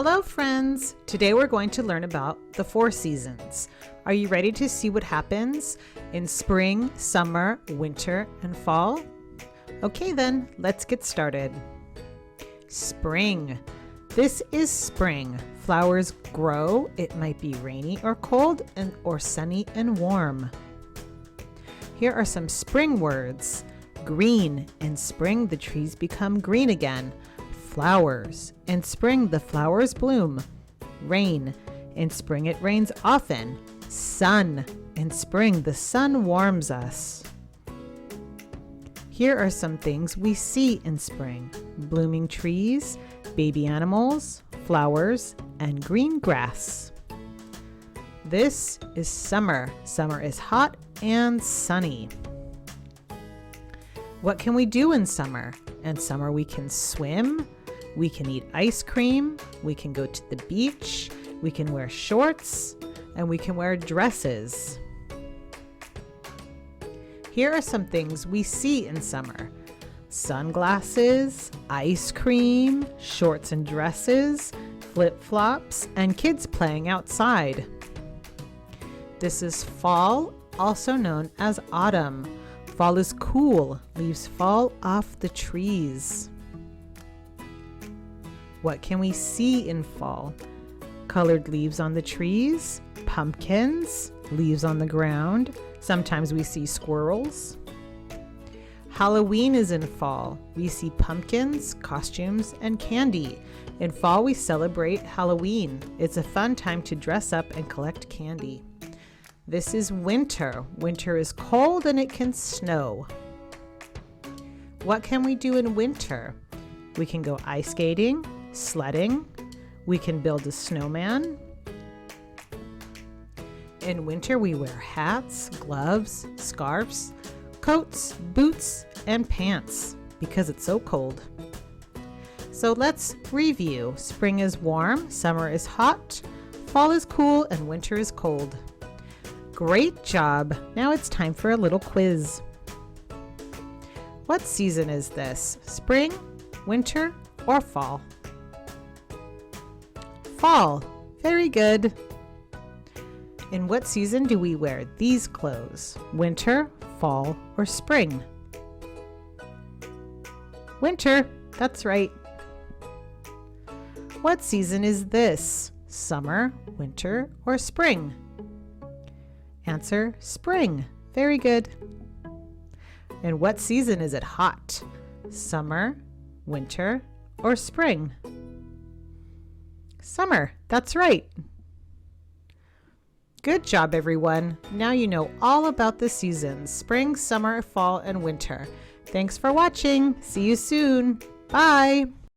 Hello friends! Today we're going to learn about the 4 seasons. Are you ready to see what happens in spring, summer, winter, and fall? Okay then, let's get started. Spring. This is spring. Flowers grow. It might be rainy or cold or sunny and warm. Here are some spring words. Green. In spring, the trees become green again. Flowers. In spring, the flowers bloom. Rain. In spring, it rains often. Sun. In spring, the sun warms us. Here are some things we see in spring. Blooming trees, baby animals, flowers, and green grass. This is summer. Summer is hot and sunny. What can we do in summer? In summer, we can swim. We can eat ice cream, we can go to the beach, we can wear shorts, and we can wear dresses. Here are some things we see in summer. Sunglasses, ice cream, shorts and dresses, flip-flops, and kids playing outside. This is fall, also known as autumn. Fall is cool, leaves fall off the trees. What can we see in fall? Colored leaves on the trees, pumpkins, leaves on the ground. Sometimes we see squirrels. Halloween is in fall. We see pumpkins, costumes, and candy. In fall, we celebrate Halloween. It's a fun time to dress up and collect candy. This is winter. Winter is cold and it can snow. What can we do in winter? We can go ice skating, sledding. We can build a snowman. In winter, we wear hats, gloves, scarves, coats, boots, and pants because it's so cold. So let's review. Spring is warm, summer is hot, fall is cool, and winter is cold. Great job! Now it's time for a little quiz. What season is this? Spring, winter, or fall? Fall. Very good. In what season do we wear these clothes? Winter, fall, or spring? Winter. That's right. What season is this? Summer, winter, or spring? Answer, spring. Very good. In what season is it hot? Summer, winter, or spring? Summer. That's right. Good job, everyone. Now you know all about the seasons: spring, summer, fall, and winter. Thanks for watching. See you soon. Bye.